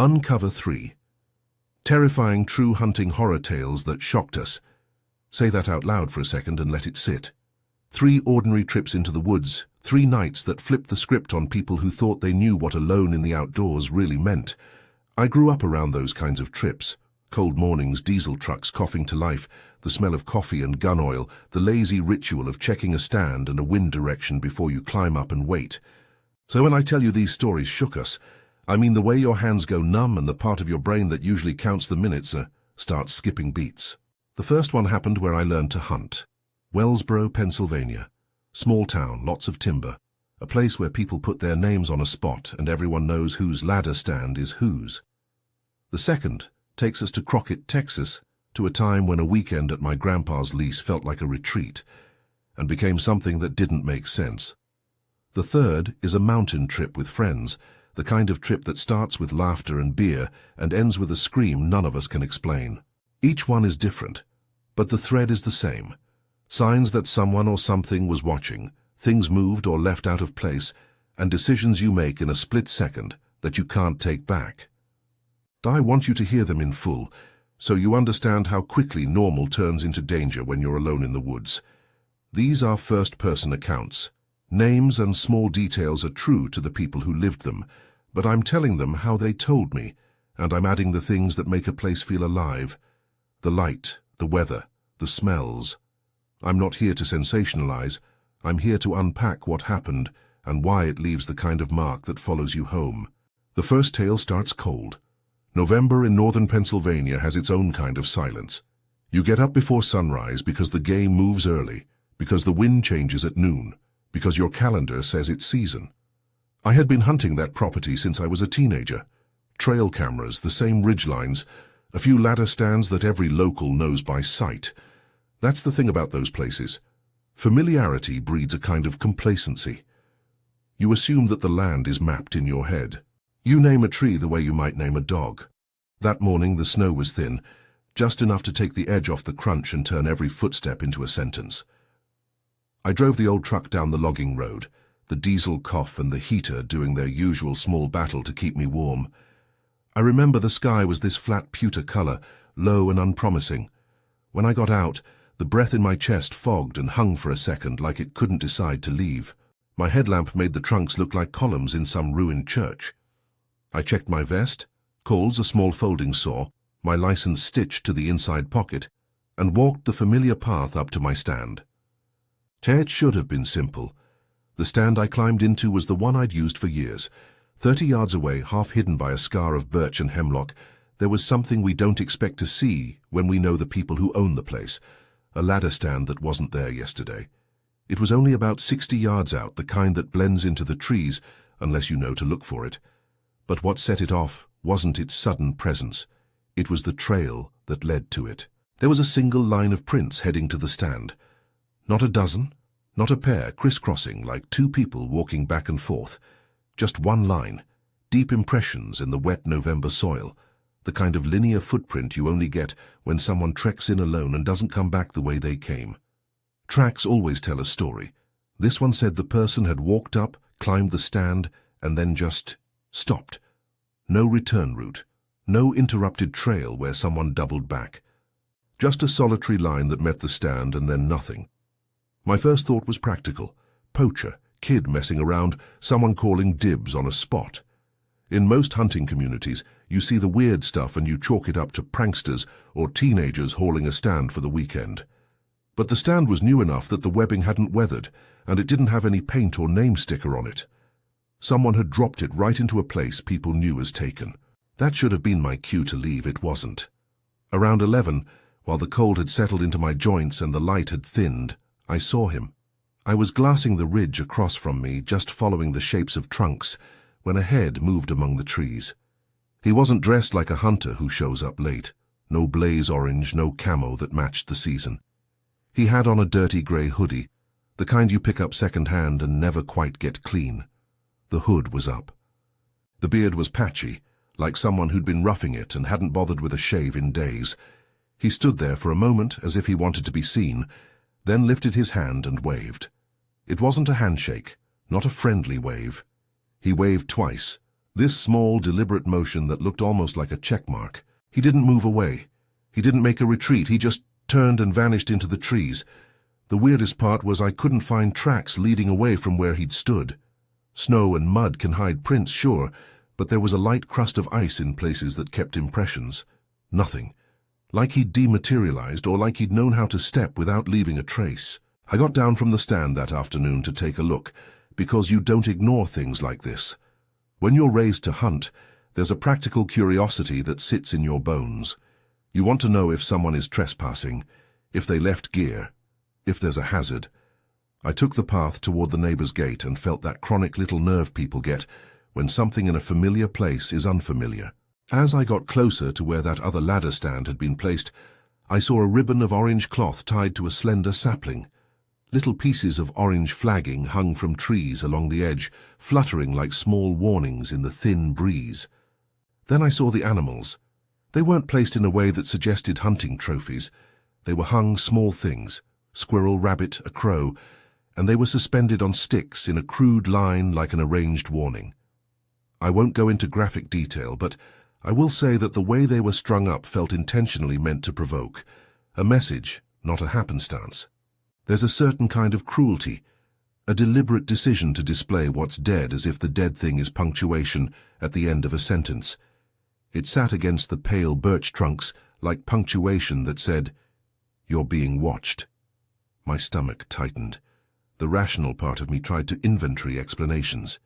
Uncover 3. Terrifying true hunting horror tales that shocked us. Say that out loud for a second and let it sit. 3 ordinary trips into the woods, 3 nights that flipped the script on people who thought they knew what alone in the outdoors really meant. I grew up around those kinds of trips. Cold mornings, diesel trucks coughing to life, the smell of coffee and gun oil, the lazy ritual of checking a stand and a wind direction before you climb up and wait. So when I tell you these stories shook us, I mean the way your hands go numb and the part of your brain that usually counts the minutes starts skipping beats. The first one happened where I learned to hunt. Wellsboro, Pennsylvania. Small town, lots of timber. A place where people put their names on a spot and everyone knows whose ladder stand is whose. The second takes us to Crockett, Texas, to a time when a weekend at my grandpa's lease felt like a retreat and became something that didn't make sense. The third is a mountain trip with friends, the kind of trip that starts with laughter and beer and ends with a scream none of us can explain. Each one is different, but the thread is the same. Signs that someone or something was watching, things moved or left out of place, and decisions you make in a split second that you can't take back. I want you to hear them in full, so you understand how quickly normal turns into danger when you're alone in the woods. These are first-person accounts. Names and small details are true to the people who lived them, but I'm telling them how they told me, and I'm adding the things that make a place feel alive. The light, the weather, the smells. I'm not here to sensationalize. I'm here to unpack what happened and why it leaves the kind of mark that follows you home. The first tale starts cold. November in northern Pennsylvania has its own kind of silence. You get up before sunrise because the game moves early, because the wind changes at noon, because your calendar says it's season. I had been hunting that property since I was a teenager. Trail cameras, the same ridgelines, a few ladder stands that every local knows by sight. That's the thing about those places. Familiarity breeds a kind of complacency. You assume that the land is mapped in your head. You name a tree the way you might name a dog. That morning the snow was thin, just enough to take the edge off the crunch and turn every footstep into a sentence. I drove the old truck down the logging road, the diesel cough and the heater doing their usual small battle to keep me warm. I remember the sky was this flat pewter color, low and unpromising. When I got out, the breath in my chest fogged and hung for a second like it couldn't decide to leave. My headlamp made the trunks look like columns in some ruined church. I checked my vest, Coles, a small folding saw, my license stitched to the inside pocket, and walked the familiar path up to my stand. It should have been simple. The stand I climbed into was the one I'd used for years. 30 yards away, half hidden by a scar of birch and hemlock, there was something we don't expect to see when we know the people who own the place. A ladder stand that wasn't there yesterday. It was only about 60 yards out, the kind that blends into the trees, unless you know to look for it. But what set it off wasn't its sudden presence. It was the trail that led to it. There was a single line of prints heading to the stand. Not a dozen, not a pair, crisscrossing like 2 people walking back and forth. Just one line, deep impressions in the wet November soil, the kind of linear footprint you only get when someone treks in alone and doesn't come back the way they came. Tracks always tell a story. This one said the person had walked up, climbed the stand, and then just stopped. No return route, no interrupted trail where someone doubled back. Just a solitary line that met the stand and then nothing. My first thought was practical. Poacher, kid messing around, someone calling dibs on a spot. In most hunting communities, you see the weird stuff and you chalk it up to pranksters or teenagers hauling a stand for the weekend. But the stand was new enough that the webbing hadn't weathered, and it didn't have any paint or name sticker on it. Someone had dropped it right into a place people knew as taken. That should have been my cue to leave. It wasn't. Around 11, while the cold had settled into my joints and the light had thinned, I saw him. I was glassing the ridge across from me, just following the shapes of trunks, when a head moved among the trees. He wasn't dressed like a hunter who shows up late. No blaze orange, no camo that matched the season. He had on a dirty grey hoodie, the kind you pick up second-hand and never quite get clean. The hood was up. The beard was patchy, like someone who'd been roughing it and hadn't bothered with a shave in days. He stood there for a moment as if he wanted to be seen, then lifted his hand and waved. It wasn't a handshake, not a friendly wave. He waved twice, This small, deliberate motion that looked almost like a check mark. He didn't move away. He didn't make a retreat. He just turned and vanished into the trees. The weirdest part was I couldn't find tracks leading away from where he'd stood. Snow and mud can hide prints, sure, but there was a light crust of ice in places that kept impressions. Nothing. Like he'd dematerialized, or like he'd known how to step without leaving a trace. I got down from the stand that afternoon to take a look, because you don't ignore things like this. When you're raised to hunt, there's a practical curiosity that sits in your bones. You want to know if someone is trespassing, if they left gear, if there's a hazard. I took the path toward the neighbor's gate and felt that chronic little nerve people get when something in a familiar place is unfamiliar. As I got closer to where that other ladder stand had been placed, I saw a ribbon of orange cloth tied to a slender sapling. Little pieces of orange flagging hung from trees along the edge, fluttering like small warnings in the thin breeze. Then I saw the animals. They weren't placed in a way that suggested hunting trophies. They were hung small things, squirrel, rabbit, a crow, and they were suspended on sticks in a crude line like an arranged warning. I won't go into graphic detail, but I will say that the way they were strung up felt intentionally meant to provoke. A message, not a happenstance. There's a certain kind of cruelty, a deliberate decision to display what's dead as if the dead thing is punctuation at the end of a sentence. It sat against the pale birch trunks like punctuation that said, "You're being watched." My stomach tightened. The rational part of me tried to inventory explanations.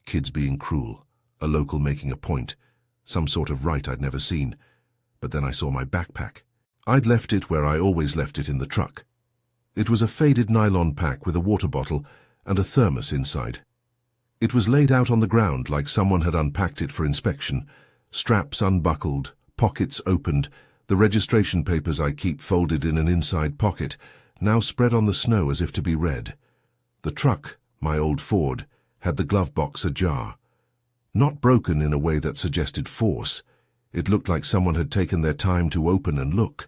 Kids being cruel, a local making a point, some sort of right I'd never seen. But then I saw my backpack. I'd left it where I always left it in the truck. It was a faded nylon pack with a water bottle and a thermos inside. It was laid out on the ground like someone had unpacked it for inspection, straps unbuckled, pockets opened, the registration papers I keep folded in an inside pocket, now spread on the snow as if to be read. The truck, my old Ford, had the glove box ajar. Not broken in a way that suggested force. It looked like someone had taken their time to open and look.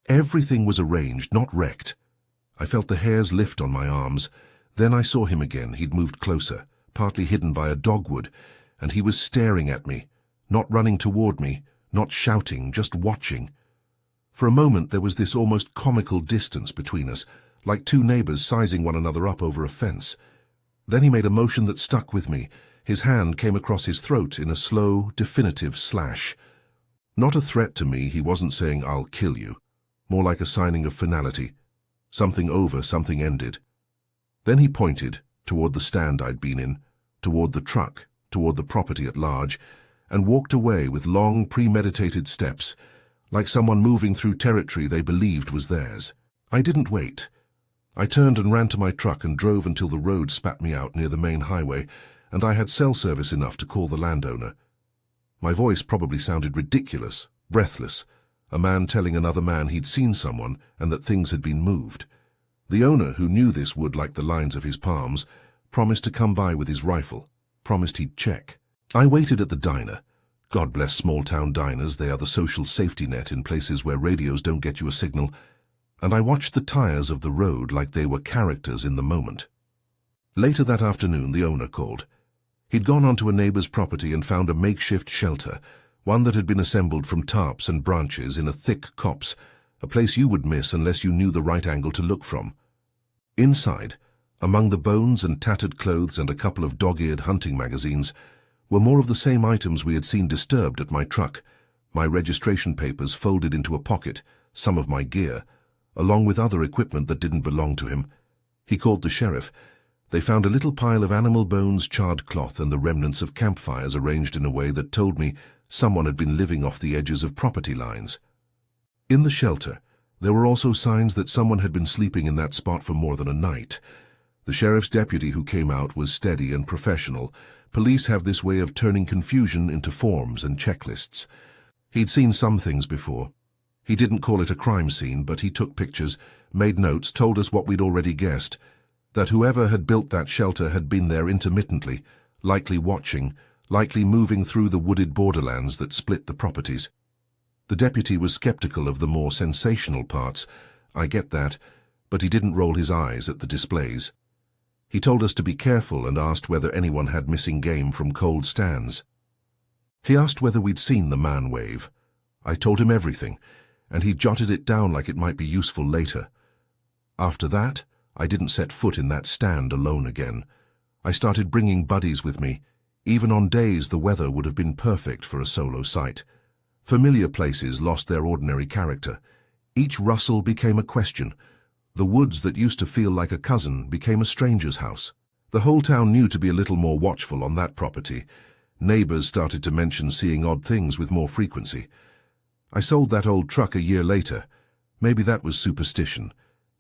Everything was arranged, not wrecked. I felt the hairs lift on my arms. Then I saw him again. He'd moved closer, partly hidden by a dogwood, and he was staring at me, not running toward me, not shouting, just watching. For a moment there was this almost comical distance between us, like two neighbors sizing one another up over a fence. Then he made a motion that stuck with me. His hand came across his throat in a slow, definitive slash. Not a threat to me, he wasn't saying, "I'll kill you." More like a signing of finality. Something over, something ended. Then he pointed toward the stand I'd been in, toward the truck, toward the property at large, and walked away with long, premeditated steps, like someone moving through territory they believed was theirs. I didn't wait. I turned and ran to my truck and drove until the road spat me out near the main highway, and I had cell service enough to call the landowner. My voice probably sounded ridiculous, breathless, a man telling another man he'd seen someone and that things had been moved. The owner, who knew this wood like the lines of his palms, promised to come by with his rifle, promised he'd check. I waited at the diner. God bless small-town diners, they are the social safety net in places where radios don't get you a signal, and I watched the tires of the road like they were characters in the moment. Later that afternoon, the owner called. He'd gone onto a neighbor's property and found a makeshift shelter, one that had been assembled from tarps and branches in a thick copse, a place you would miss unless you knew the right angle to look from. Inside, among the bones and tattered clothes and a couple of dog-eared hunting magazines, were more of the same items we had seen disturbed at my truck, my registration papers folded into a pocket, some of my gear, along with other equipment that didn't belong to him. He called the sheriff. They found a little pile of animal bones, charred cloth, and the remnants of campfires arranged in a way that told me someone had been living off the edges of property lines. In the shelter, there were also signs that someone had been sleeping in that spot for more than a night. The sheriff's deputy who came out was steady and professional. Police have this way of turning confusion into forms and checklists. He'd seen some things before. He didn't call it a crime scene, but he took pictures, made notes, told us what we'd already guessed, that whoever had built that shelter had been there intermittently, likely watching, likely moving through the wooded borderlands that split the properties. The deputy was skeptical of the more sensational parts. I get that, but he didn't roll his eyes at the displays. He told us to be careful and asked whether anyone had missing game from cold stands. He asked whether we'd seen the man wave. I told him everything, and he jotted it down like it might be useful later. After that, I didn't set foot in that stand alone again. I started bringing buddies with me, even on days the weather would have been perfect for a solo sight. Familiar places lost their ordinary character. Each rustle became a question. The woods that used to feel like a cousin became a stranger's house. The whole town knew to be a little more watchful on that property. Neighbors started to mention seeing odd things with more frequency. I sold that old truck a year later. Maybe that was superstition.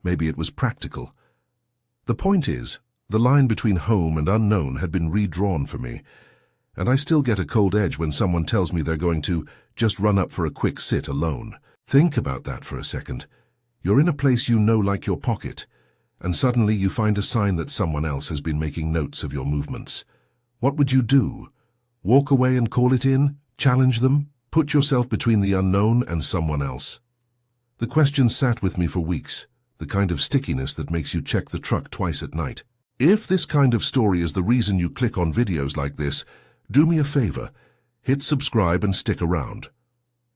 Maybe it was practical. The point is, the line between home and unknown had been redrawn for me, and I still get a cold edge when someone tells me they're going to just run up for a quick sit alone. Think about that for a second. You're in a place you know like your pocket, and suddenly you find a sign that someone else has been making notes of your movements. What would you do? Walk away and call it in? Challenge them? Put yourself between the unknown and someone else? The question sat with me for weeks, the kind of stickiness that makes you check the truck twice at night. If this kind of story is the reason you click on videos like this, do me a favor, hit subscribe and stick around.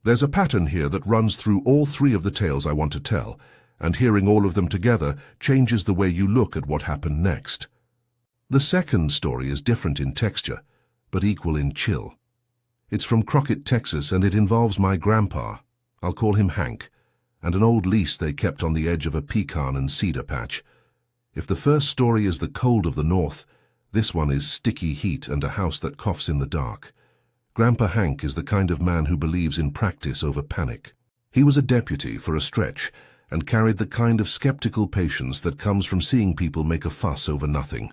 There's a pattern here that runs through all three of the tales I want to tell, and hearing all of them together changes the way you look at what happened next. The second story is different in texture, but equal in chill. It's from Crockett, Texas, and it involves my grandpa, I'll call him Hank, and an old lease they kept on the edge of a pecan and cedar patch. If the first story is the cold of the north, this one is sticky heat and a house that coughs in the dark. Grandpa Hank is the kind of man who believes in practice over panic. He was a deputy for a stretch and carried the kind of skeptical patience that comes from seeing people make a fuss over nothing.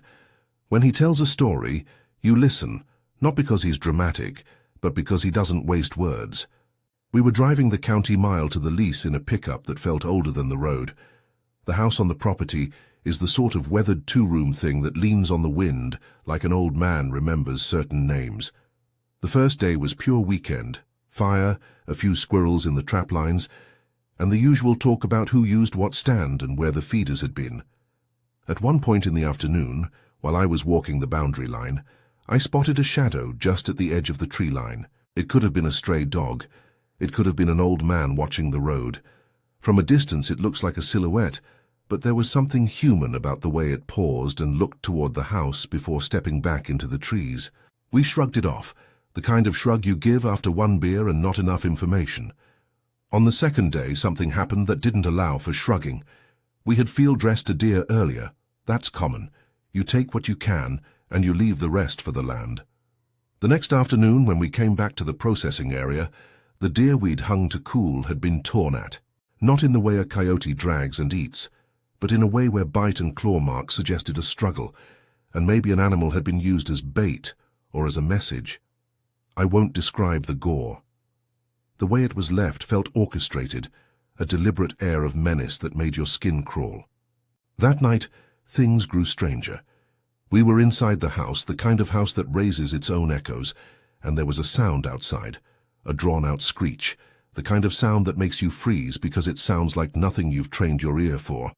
When he tells a story, you listen, not because he's dramatic, but because he doesn't waste words. We were driving the county mile to the lease in a pickup that felt older than the road. The house on the property is the sort of weathered two-room thing that leans on the wind like an old man remembers certain names. The first day was pure weekend, fire, a few squirrels in the trap lines, and the usual talk about who used what stand and where the feeders had been. At one point in the afternoon, while I was walking the boundary line, I spotted a shadow just at the edge of the tree line. It could have been a stray dog. It could have been an old man watching the road. From a distance it looks like a silhouette, but there was something human about the way it paused and looked toward the house before stepping back into the trees. We shrugged it off, the kind of shrug you give after one beer and not enough information. On the second day, something happened that didn't allow for shrugging. We had field-dressed a deer earlier. That's common. You take what you can, and you leave the rest for the land. The next afternoon, when we came back to the processing area, the deer we'd hung to cool had been torn at. Not in the way a coyote drags and eats, but in a way where bite and claw marks suggested a struggle, and maybe an animal had been used as bait or as a message. I won't describe the gore. The way it was left felt orchestrated, a deliberate air of menace that made your skin crawl. That night, things grew stranger. We were inside the house, the kind of house that raises its own echoes, and there was a sound outside, a drawn-out screech, the kind of sound that makes you freeze because it sounds like nothing you've trained your ear for.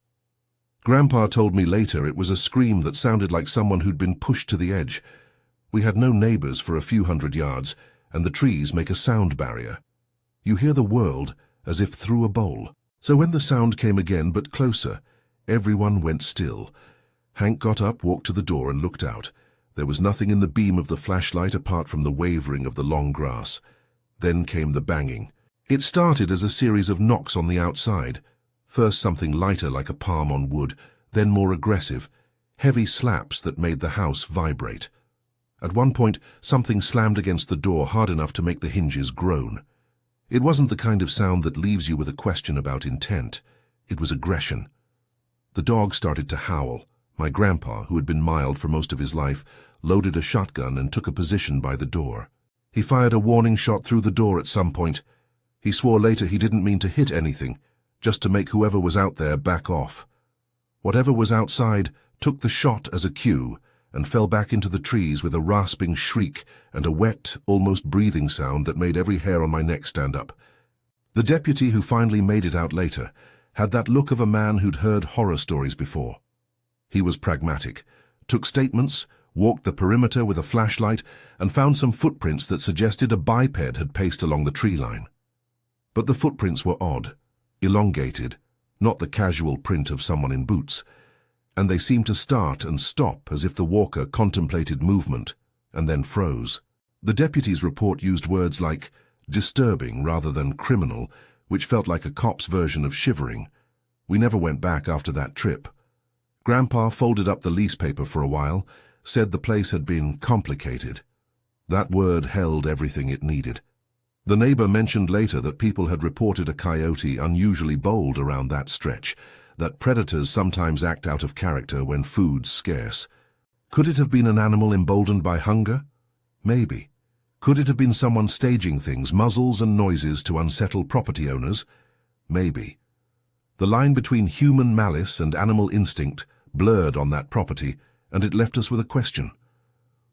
Grandpa told me later it was a scream that sounded like someone who'd been pushed to the edge. We had no neighbors for a few hundred yards, and the trees make a sound barrier. You hear the world as if through a bowl. So when the sound came again, but closer, everyone went still. Hank got up, walked to the door, and looked out. There was nothing in the beam of the flashlight apart from the wavering of the long grass. Then came the banging. It started as a series of knocks on the outside. First something lighter like a palm on wood, then more aggressive, heavy slaps that made the house vibrate. At one point, something slammed against the door hard enough to make the hinges groan. It wasn't the kind of sound that leaves you with a question about intent. It was aggression. The dog started to howl. My grandpa, who had been mild for most of his life, loaded a shotgun and took a position by the door. He fired a warning shot through the door at some point. He swore later he didn't mean to hit anything, just to make whoever was out there back off. Whatever was outside took the shot as a cue and fell back into the trees with a rasping shriek and a wet, almost breathing sound that made every hair on my neck stand up. The deputy who finally made it out later had that look of a man who'd heard horror stories before. He was pragmatic, took statements, walked the perimeter with a flashlight, and found some footprints that suggested a biped had paced along the tree line. But the footprints were odd, elongated, not the casual print of someone in boots, and they seemed to start and stop as if the walker contemplated movement and then froze. The deputy's report used words like disturbing rather than criminal, which felt like a cop's version of shivering. We never went back after that trip. Grandpa folded up the lease paper for a while, said the place had been complicated. That word held everything it needed. The neighbor mentioned later that people had reported a coyote unusually bold around that stretch, that predators sometimes act out of character when food's scarce. Could it have been an animal emboldened by hunger? Maybe. Could it have been someone staging things, muzzles and noises to unsettle property owners? Maybe. The line between human malice and animal instinct blurred on that property, and it left us with a question.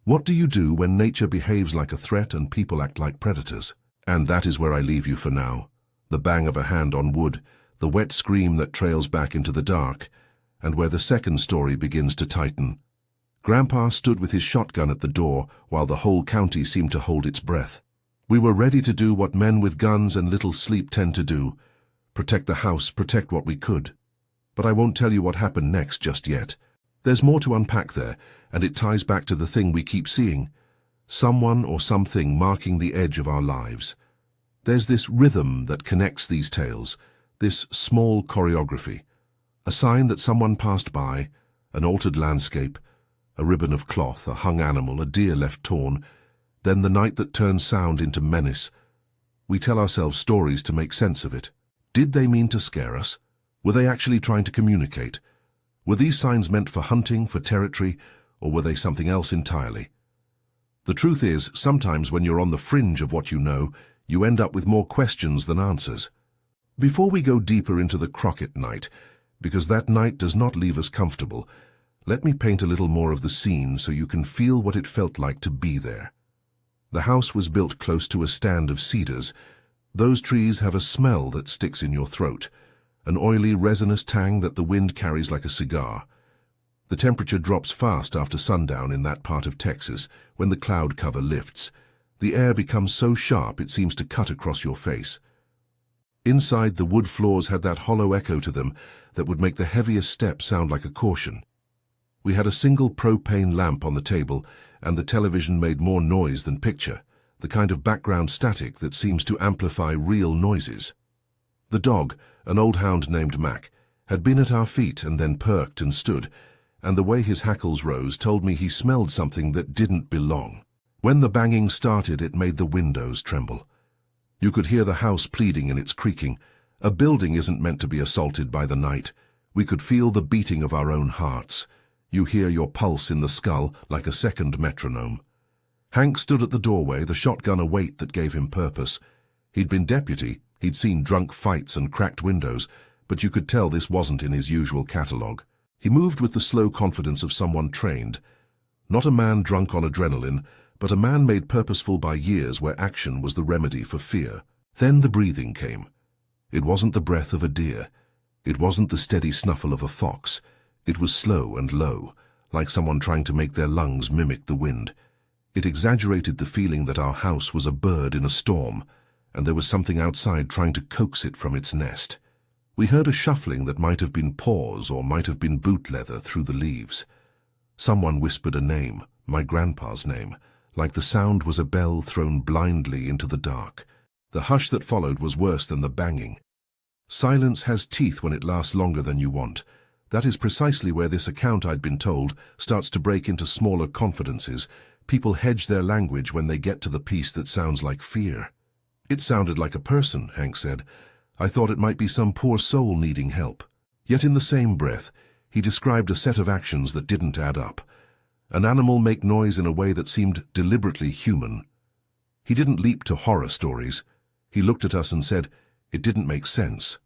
What do you do when nature behaves like a threat and people act like predators? And that is where I leave you for now. The bang of a hand on wood, the wet scream that trails back into the dark, and where the second story begins to tighten. Grandpa stood with his shotgun at the door while the whole county seemed to hold its breath. We were ready to do what men with guns and little sleep tend to do. Protect the house, protect what we could. But I won't tell you what happened next just yet. There's more to unpack there, and it ties back to the thing we keep seeing. Someone or something marking the edge of our lives. There's this rhythm that connects these tales, this small choreography. A sign that someone passed by, an altered landscape, a ribbon of cloth, a hung animal, a deer left torn, then the night that turns sound into menace. We tell ourselves stories to make sense of it. Did they mean to scare us? Were they actually trying to communicate? Were these signs meant for hunting, for territory, or were they something else entirely? The truth is, sometimes when you're on the fringe of what you know, you end up with more questions than answers. Before we go deeper into the Crockett night, because that night does not leave us comfortable, let me paint a little more of the scene so you can feel what it felt like to be there. The house was built close to a stand of cedars. Those trees have a smell that sticks in your throat, an oily, resinous tang that the wind carries like a cigar. The temperature drops fast after sundown in that part of Texas when the cloud cover lifts. The air becomes so sharp it seems to cut across your face. Inside, the wood floors had that hollow echo to them that would make the heaviest step sound like a caution. We had a single propane lamp on the table, and the television made more noise than picture, the kind of background static that seems to amplify real noises. The dog, an old hound named Mac, had been at our feet and then perked and stood, and the way his hackles rose told me he smelled something that didn't belong. When the banging started, it made the windows tremble. You could hear the house pleading in its creaking. A building isn't meant to be assaulted by the night. We could feel the beating of our own hearts. You hear your pulse in the skull like a second metronome. Hank stood at the doorway, the shotgun a weight that gave him purpose. He'd been deputy, he'd seen drunk fights and cracked windows, but you could tell this wasn't in his usual catalogue. He moved with the slow confidence of someone trained. Not a man drunk on adrenaline, but a man made purposeful by years where action was the remedy for fear. Then the breathing came. It wasn't the breath of a deer. It wasn't the steady snuffle of a fox. It was slow and low, like someone trying to make their lungs mimic the wind. It exaggerated the feeling that our house was a bird in a storm, and there was something outside trying to coax it from its nest. We heard a shuffling that might have been paws or might have been boot leather through the leaves. Someone whispered a name, my grandpa's name, like the sound was a bell thrown blindly into the dark. The hush that followed was worse than the banging. Silence has teeth when it lasts longer than you want. That is precisely where this account, I'd been told, starts to break into smaller confidences. People hedge their language when they get to the piece that sounds like fear. It sounded like a person, Hank said. I thought it might be some poor soul needing help. Yet in the same breath, he described a set of actions that didn't add up. An animal make noise in a way that seemed deliberately human. He didn't leap to horror stories. He looked at us and said, it didn't make sense.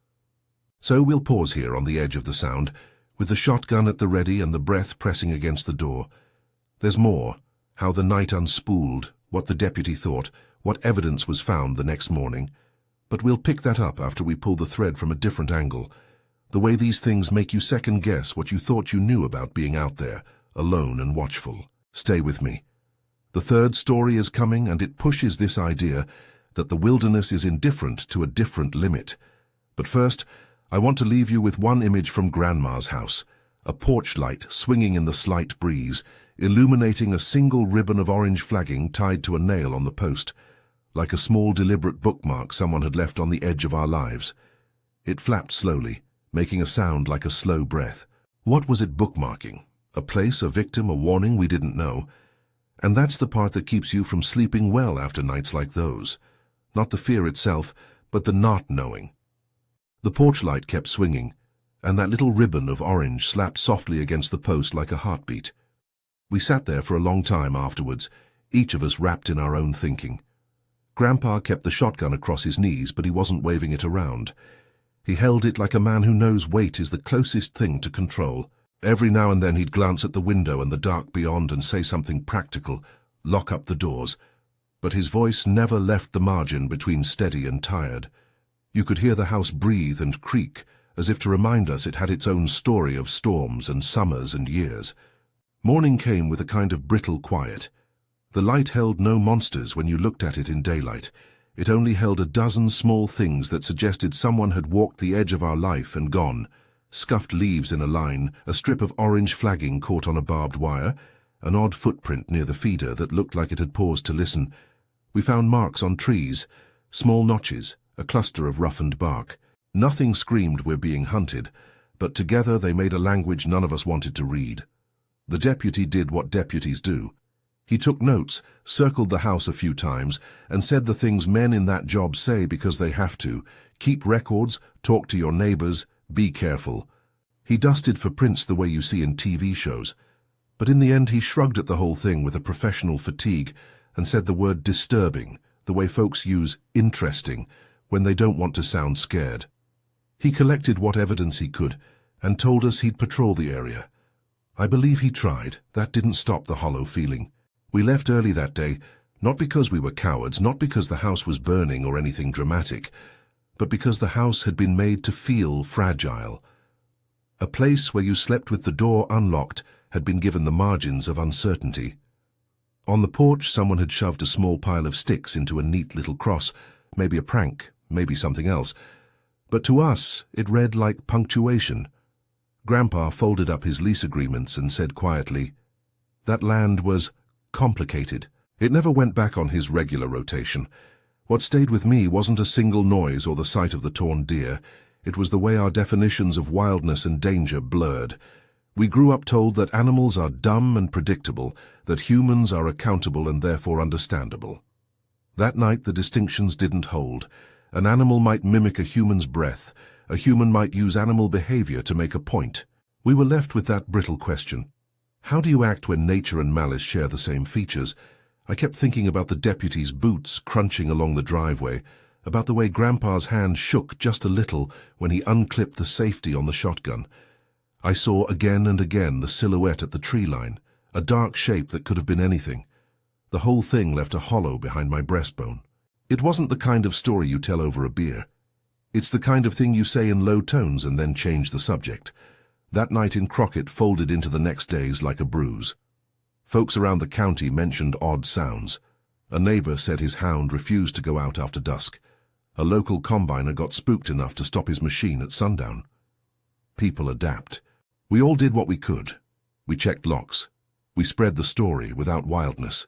So we'll pause here on the edge of the sound, with the shotgun at the ready and the breath pressing against the door. There's more, how the night unspooled, what the deputy thought, what evidence was found the next morning. But we'll pick that up after we pull the thread from a different angle. The way these things make you second-guess what you thought you knew about being out there, alone and watchful. Stay with me. The third story is coming, and it pushes this idea that the wilderness is indifferent to a different limit. But first, I want to leave you with one image from Grandma's house, a porch light swinging in the slight breeze, illuminating a single ribbon of orange flagging tied to a nail on the post, like a small deliberate bookmark someone had left on the edge of our lives. It flapped slowly, making a sound like a slow breath. What was it bookmarking? A place, a victim, a warning we didn't know. And that's the part that keeps you from sleeping well after nights like those. Not the fear itself, but the not knowing. The porch light kept swinging, and that little ribbon of orange slapped softly against the post like a heartbeat. We sat there for a long time afterwards, each of us wrapped in our own thinking. Grandpa kept the shotgun across his knees, but he wasn't waving it around. He held it like a man who knows weight is the closest thing to control. Every now and then he'd glance at the window and the dark beyond and say something practical, lock up the doors. But his voice never left the margin between steady and tired. You could hear the house breathe and creak, as if to remind us it had its own story of storms and summers and years. Morning came with a kind of brittle quiet. The light held no monsters when you looked at it in daylight. It only held a dozen small things that suggested someone had walked the edge of our life and gone. Scuffed leaves in a line, a strip of orange flagging caught on a barbed wire, an odd footprint near the feeder that looked like it had paused to listen. We found marks on trees, small notches, a cluster of roughened bark. Nothing screamed we're being hunted, but together they made a language none of us wanted to read. The deputy did what deputies do. He took notes, circled the house a few times, and said the things men in that job say because they have to. Keep records, talk to your neighbors, be careful. He dusted for prints the way you see in TV shows. But in the end he shrugged at the whole thing with a professional fatigue and said the word disturbing, the way folks use interesting, when they don't want to sound scared. He collected what evidence he could and told us he'd patrol the area. I believe he tried. That didn't stop the hollow feeling. We left early that day, not because we were cowards, not because the house was burning or anything dramatic, but because the house had been made to feel fragile. A place where you slept with the door unlocked had been given the margins of uncertainty. On the porch, someone had shoved a small pile of sticks into a neat little cross, maybe a prank, maybe something else. But to us, it read like punctuation. Grandpa folded up his lease agreements and said quietly, that land was complicated. It never went back on his regular rotation. What stayed with me wasn't a single noise or the sight of the torn deer. It was the way our definitions of wildness and danger blurred. We grew up told that animals are dumb and predictable, that humans are accountable and therefore understandable. That night the distinctions didn't hold. An animal might mimic a human's breath. A human might use animal behavior to make a point. We were left with that brittle question. How do you act when nature and malice share the same features? I kept thinking about the deputy's boots crunching along the driveway, about the way Grandpa's hand shook just a little when he unclipped the safety on the shotgun. I saw again and again the silhouette at the tree line, a dark shape that could have been anything. The whole thing left a hollow behind my breastbone. It wasn't the kind of story you tell over a beer. It's the kind of thing you say in low tones and then change the subject. That night in Crockett folded into the next days like a bruise. Folks around the county mentioned odd sounds. A neighbor said his hound refused to go out after dusk. A local combiner got spooked enough to stop his machine at sundown. People adapt. We all did what we could. We checked locks. We spread the story without wildness.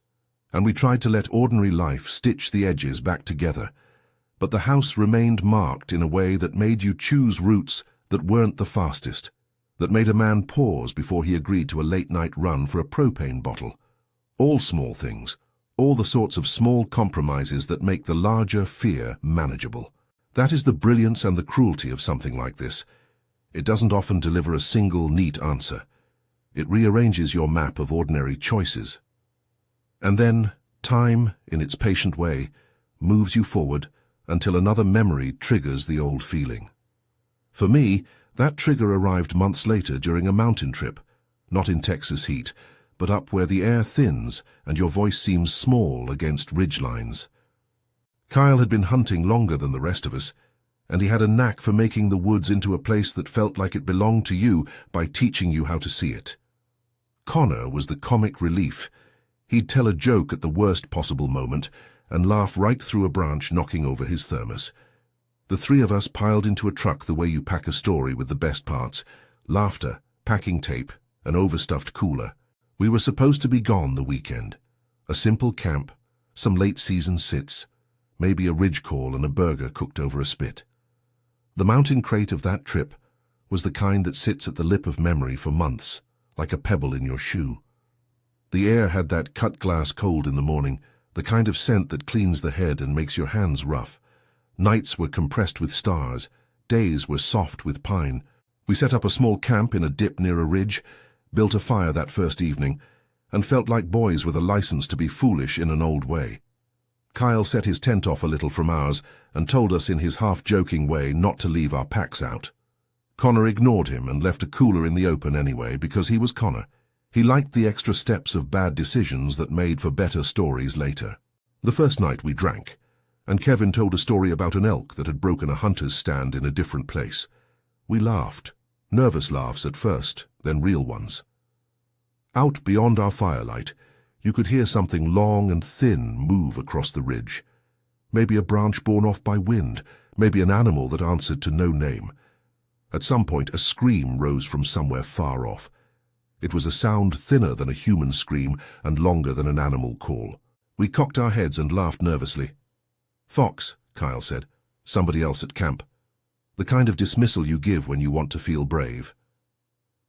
And we tried to let ordinary life stitch the edges back together. But the house remained marked in a way that made you choose routes that weren't the fastest, that made a man pause before he agreed to a late-night run for a propane bottle. All small things, all the sorts of small compromises that make the larger fear manageable. That is the brilliance and the cruelty of something like this. It doesn't often deliver a single, neat answer. It rearranges your map of ordinary choices. And then, time, in its patient way, moves you forward until another memory triggers the old feeling. For me, that trigger arrived months later during a mountain trip, not in Texas heat, but up where the air thins and your voice seems small against ridgelines. Kyle had been hunting longer than the rest of us, and he had a knack for making the woods into a place that felt like it belonged to you by teaching you how to see it. Connor was the comic relief. He'd tell a joke at the worst possible moment and laugh right through a branch knocking over his thermos. The three of us piled into a truck the way you pack a story with the best parts: laughter, packing tape, an overstuffed cooler. We were supposed to be gone the weekend. A simple camp, some late-season sits, maybe a ridge call and a burger cooked over a spit. The mountain crate of that trip was the kind that sits at the lip of memory for months, like a pebble in your shoe. The air had that cut-glass cold in the morning, the kind of scent that cleans the head and makes your hands rough. Nights were compressed with stars, days were soft with pine. We set up a small camp in a dip near a ridge, built a fire that first evening, and felt like boys with a license to be foolish in an old way. Kyle set his tent off a little from ours and told us in his half-joking way not to leave our packs out. Connor ignored him and left a cooler in the open anyway because he was Connor. He liked the extra steps of bad decisions that made for better stories later. The first night we drank, and Kevin told a story about an elk that had broken a hunter's stand in a different place. We laughed, nervous laughs at first, then real ones. Out beyond our firelight, you could hear something long and thin move across the ridge. Maybe a branch borne off by wind, maybe an animal that answered to no name. At some point, a scream rose from somewhere far off. It was a sound thinner than a human scream and longer than an animal call. We cocked our heads and laughed nervously. "Fox," Kyle said. "Somebody else at camp." The kind of dismissal you give when you want to feel brave.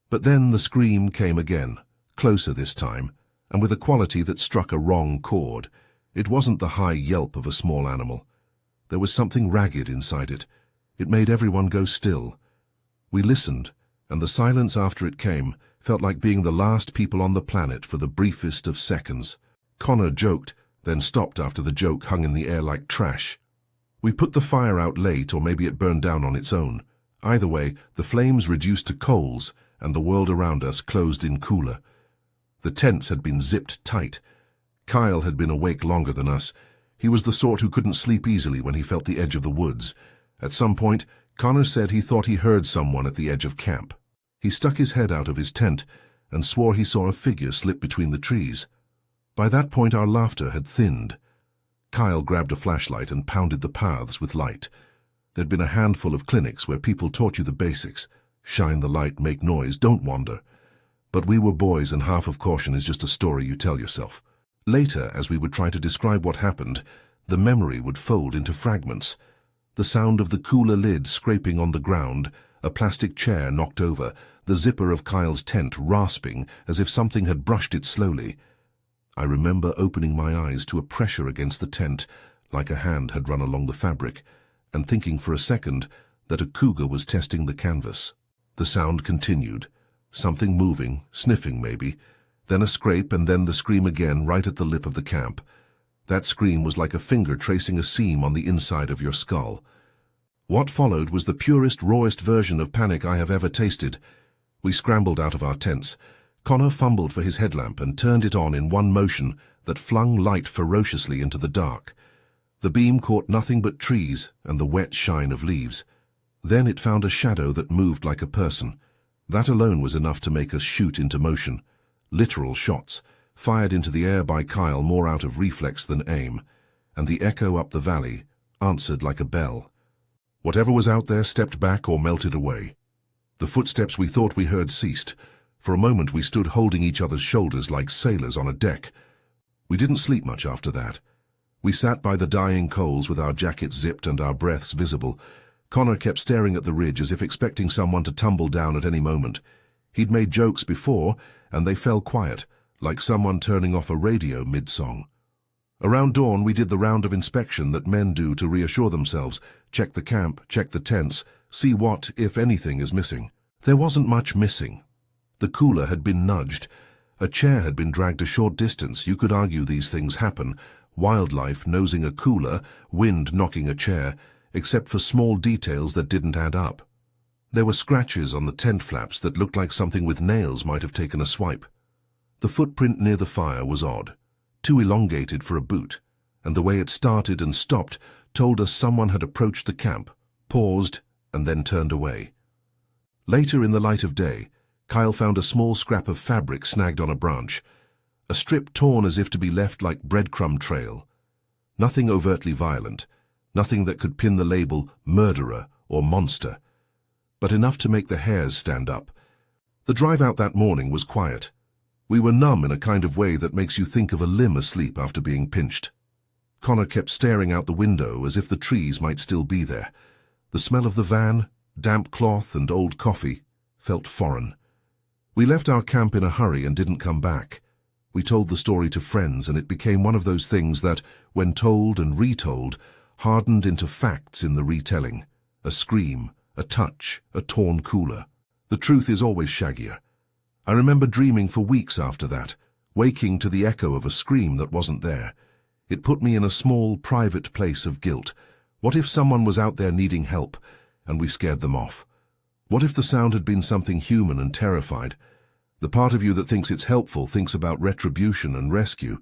But then the scream came again, closer this time, and with a quality that struck a wrong chord. It wasn't the high yelp of a small animal. There was something ragged inside it. It made everyone go still. We listened, and the silence after it came felt like being the last people on the planet for the briefest of seconds. Connor joked, then stopped after the joke hung in the air like trash. We put the fire out late, or maybe it burned down on its own. Either way, the flames reduced to coals, and the world around us closed in cooler. The tents had been zipped tight. Kyle had been awake longer than us. He was the sort who couldn't sleep easily when he felt the edge of the woods. At some point, Connor said he thought he heard someone at the edge of camp. He stuck his head out of his tent and swore he saw a figure slip between the trees. By that point our laughter had thinned. Kyle grabbed a flashlight and pounded the paths with light. There'd been a handful of clinics where people taught you the basics. Shine the light, make noise, don't wander. But we were boys, and half of caution is just a story you tell yourself. Later, as we would try to describe what happened, the memory would fold into fragments. The sound of the cooler lid scraping on the ground, a plastic chair knocked over, the zipper of Kyle's tent rasping as if something had brushed it slowly. I remember opening my eyes to a pressure against the tent, like a hand had run along the fabric, and thinking for a second that a cougar was testing the canvas. The sound continued, something moving, sniffing maybe, then a scrape and then the scream again right at the lip of the camp. That scream was like a finger tracing a seam on the inside of your skull. What followed was the purest, rawest version of panic I have ever tasted. We scrambled out of our tents. Connor fumbled for his headlamp and turned it on in one motion that flung light ferociously into the dark. The beam caught nothing but trees and the wet shine of leaves. Then it found a shadow that moved like a person. That alone was enough to make us shoot into motion. Literal shots, fired into the air by Kyle more out of reflex than aim, and the echo up the valley answered like a bell. Whatever was out there stepped back or melted away. The footsteps we thought we heard ceased. For a moment we stood holding each other's shoulders like sailors on a deck. We didn't sleep much after that. We sat by the dying coals with our jackets zipped and our breaths visible. Connor kept staring at the ridge as if expecting someone to tumble down at any moment. He'd made jokes before, and they fell quiet, like someone turning off a radio mid-song. Around dawn we did the round of inspection that men do to reassure themselves, check the camp, check the tents, see what, if anything, is missing. There wasn't much missing. The cooler had been nudged. A chair had been dragged a short distance. You could argue these things happen. Wildlife nosing a cooler, wind knocking a chair, except for small details that didn't add up. There were scratches on the tent flaps that looked like something with nails might have taken a swipe. The footprint near the fire was odd, too elongated for a boot, and the way it started and stopped told us someone had approached the camp, paused, and then turned away. Later in the light of day, Kyle found a small scrap of fabric snagged on a branch, a strip torn as if to be left like breadcrumb trail. Nothing overtly violent, nothing that could pin the label murderer or monster, but enough to make the hairs stand up. The drive out that morning was quiet. We were numb in a kind of way that makes you think of a limb asleep after being pinched. Connor kept staring out the window as if the trees might still be there. The smell of the van, damp cloth and old coffee, felt foreign. We left our camp in a hurry and didn't come back. We told the story to friends, and it became one of those things that, when told and retold, hardened into facts in the retelling. A scream, a touch, a torn cooler. The truth is always shaggier. I remember dreaming for weeks after that, waking to the echo of a scream that wasn't there. It put me in a small, private place of guilt. What if someone was out there needing help, and we scared them off? What if the sound had been something human and terrified? The part of you that thinks it's helpful thinks about retribution and rescue.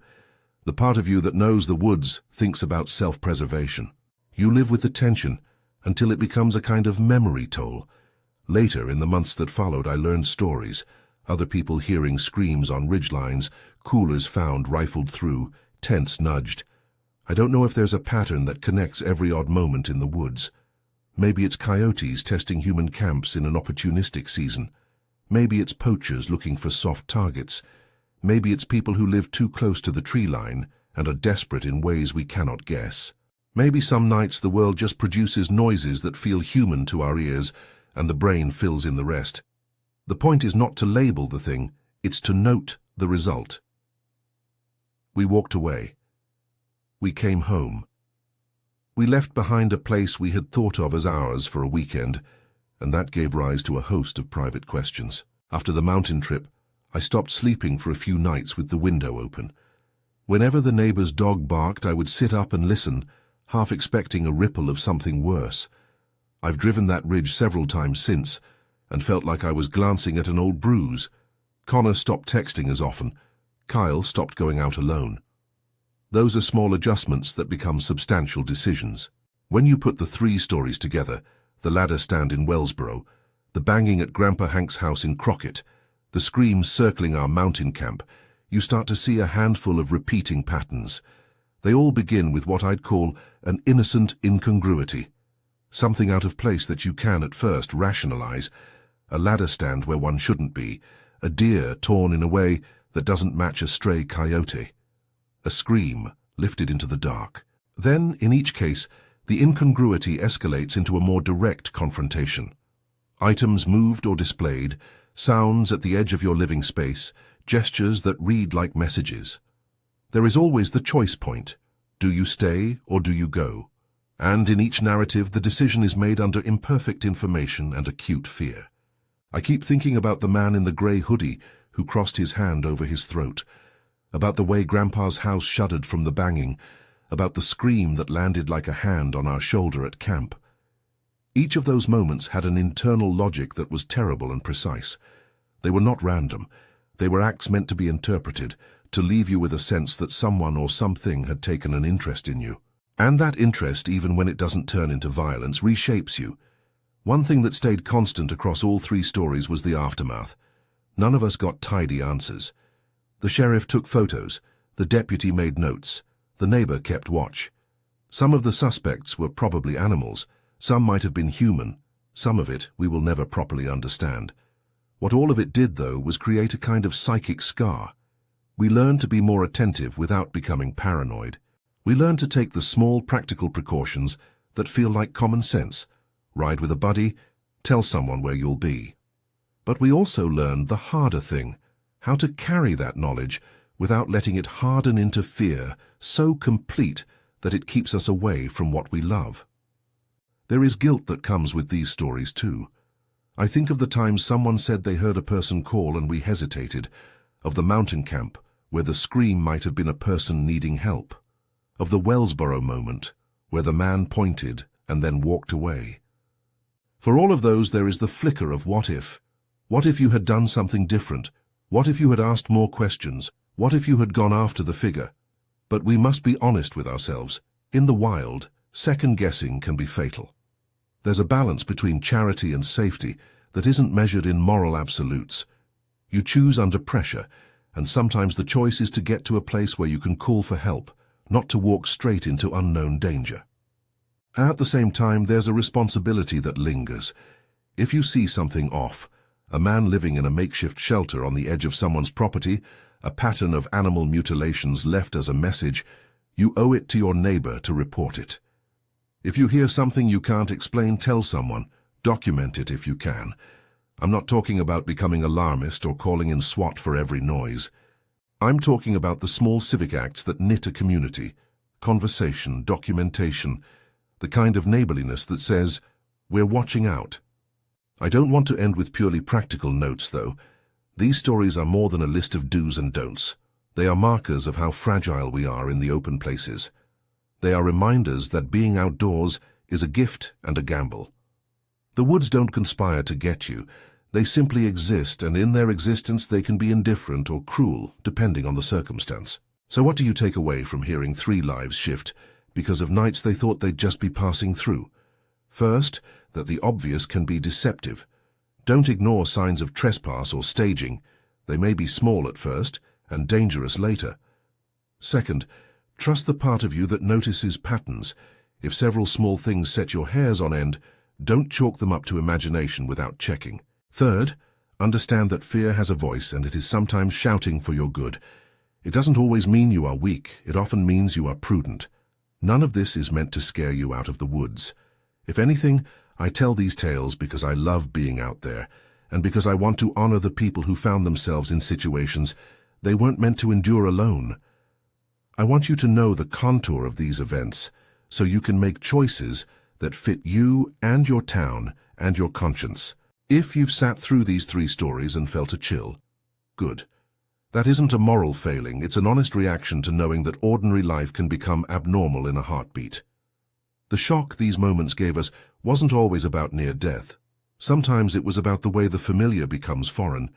The part of you that knows the woods thinks about self-preservation. You live with the tension until it becomes a kind of memory toll. Later, in the months that followed, I learned stories. Other people hearing screams on ridgelines, coolers found rifled through, tents nudged. I don't know if there's a pattern that connects every odd moment in the woods. Maybe it's coyotes testing human camps in an opportunistic season. Maybe it's poachers looking for soft targets. Maybe it's people who live too close to the tree line and are desperate in ways we cannot guess. Maybe some nights the world just produces noises that feel human to our ears, and the brain fills in the rest. The point is not to label the thing, it's to note the result. We walked away. We came home. We left behind a place we had thought of as ours for a weekend, and that gave rise to a host of private questions. After the mountain trip, I stopped sleeping for a few nights with the window open. Whenever the neighbor's dog barked, I would sit up and listen, half expecting a ripple of something worse. I've driven that ridge several times since, and felt like I was glancing at an old bruise. Connor stopped texting as often. Kyle stopped going out alone. Those are small adjustments that become substantial decisions. When you put the three stories together, the ladder stand in Wellsboro, the banging at Grandpa Hank's house in Crockett, the screams circling our mountain camp, you start to see a handful of repeating patterns. They all begin with what I'd call an innocent incongruity. Something out of place that you can at first rationalize. A ladder stand where one shouldn't be, a deer torn in a way that doesn't match a stray coyote. A scream lifted into the dark. Then, in each case, the incongruity escalates into a more direct confrontation. Items moved or displayed, sounds at the edge of your living space, gestures that read like messages. There is always the choice point. Do you stay or do you go? And in each narrative, the decision is made under imperfect information and acute fear. I keep thinking about the man in the grey hoodie who crossed his hand over his throat, about the way Grandpa's house shuddered from the banging, about the scream that landed like a hand on our shoulder at camp. Each of those moments had an internal logic that was terrible and precise. They were not random. They were acts meant to be interpreted, to leave you with a sense that someone or something had taken an interest in you. And that interest, even when it doesn't turn into violence, reshapes you. One thing that stayed constant across all three stories was the aftermath. None of us got tidy answers. The sheriff took photos, the deputy made notes, the neighbor kept watch. Some of the suspects were probably animals, some might have been human, some of it we will never properly understand. What all of it did, though, was create a kind of psychic scar. We learned to be more attentive without becoming paranoid. We learned to take the small practical precautions that feel like common sense. Ride with a buddy, tell someone where you'll be. But we also learned the harder thing, how to carry that knowledge without letting it harden into fear so complete that it keeps us away from what we love. There is guilt that comes with these stories too. I think of the times someone said they heard a person call and we hesitated, of the mountain camp where the scream might have been a person needing help, of the Wellsboro moment where the man pointed and then walked away. For all of those there is the flicker of what if. What if you had done something different? What if you had asked more questions? What if you had gone after the figure? But we must be honest with ourselves. In the wild, second-guessing can be fatal. There's a balance between charity and safety that isn't measured in moral absolutes. You choose under pressure, and sometimes the choice is to get to a place where you can call for help, not to walk straight into unknown danger. At the same time, there's a responsibility that lingers. If you see something off, a man living in a makeshift shelter on the edge of someone's property, a pattern of animal mutilations left as a message, you owe it to your neighbor to report it. If you hear something you can't explain, tell someone. Document it if you can. I'm not talking about becoming alarmist or calling in SWAT for every noise. I'm talking about the small civic acts that knit a community. Conversation, documentation, the kind of neighborliness that says, we're watching out. I don't want to end with purely practical notes, though. These stories are more than a list of do's and don'ts. They are markers of how fragile we are in the open places. They are reminders that being outdoors is a gift and a gamble. The woods don't conspire to get you. They simply exist, and in their existence they can be indifferent or cruel, depending on the circumstance. So what do you take away from hearing 3 lives shift because of nights they thought they'd just be passing through? First, that the obvious can be deceptive. Don't ignore signs of trespass or staging. They may be small at first and dangerous later. Second, trust the part of you that notices patterns. If several small things set your hairs on end, don't chalk them up to imagination without checking. Third, understand that fear has a voice and it is sometimes shouting for your good. It doesn't always mean you are weak, it often means you are prudent. None of this is meant to scare you out of the woods. If anything, I tell these tales because I love being out there, and because I want to honor the people who found themselves in situations they weren't meant to endure alone. I want you to know the contour of these events, so you can make choices that fit you and your town and your conscience. If you've sat through these 3 stories and felt a chill, good. That isn't a moral failing, it's an honest reaction to knowing that ordinary life can become abnormal in a heartbeat. The shock these moments gave us wasn't always about near death. Sometimes it was about the way the familiar becomes foreign.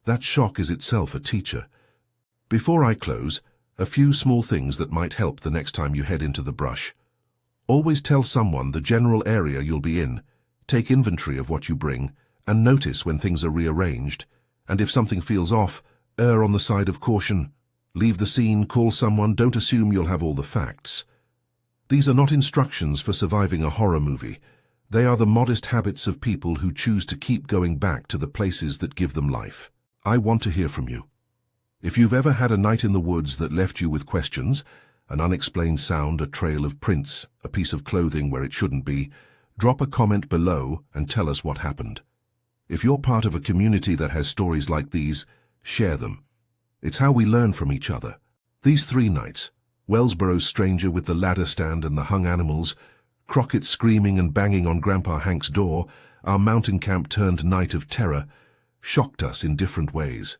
That shock is itself a teacher. Before I close, a few small things that might help the next time you head into the brush. Always tell someone the general area you'll be in. Take inventory of what you bring, and notice when things are rearranged. And if something feels off, err on the side of caution. Leave the scene, call someone, don't assume you'll have all the facts. These are not instructions for surviving a horror movie. They are the modest habits of people who choose to keep going back to the places that give them life. I want to hear from you. If you've ever had a night in the woods that left you with questions, an unexplained sound, a trail of prints, a piece of clothing where it shouldn't be, drop a comment below and tell us what happened. If you're part of a community that has stories like these, share them. It's how we learn from each other. These 3 nights, Wellsborough's stranger with the ladder stand and the hung animals, Crockett screaming and banging on Grandpa Hank's door, our mountain camp turned night of terror, shocked us in different ways.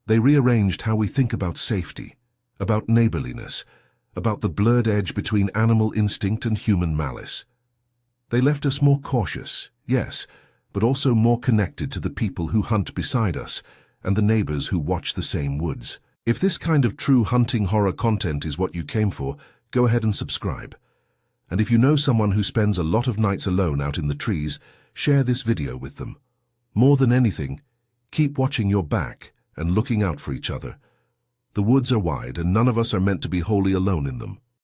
They rearranged how we think about safety, about neighborliness, about the blurred edge between animal instinct and human malice. They left us more cautious, yes, but also more connected to the people who hunt beside us and the neighbors who watch the same woods. If this kind of true hunting horror content is what you came for, go ahead and subscribe. And if you know someone who spends a lot of nights alone out in the trees, share this video with them. More than anything, keep watching your back and looking out for each other. The woods are wide and none of us are meant to be wholly alone in them.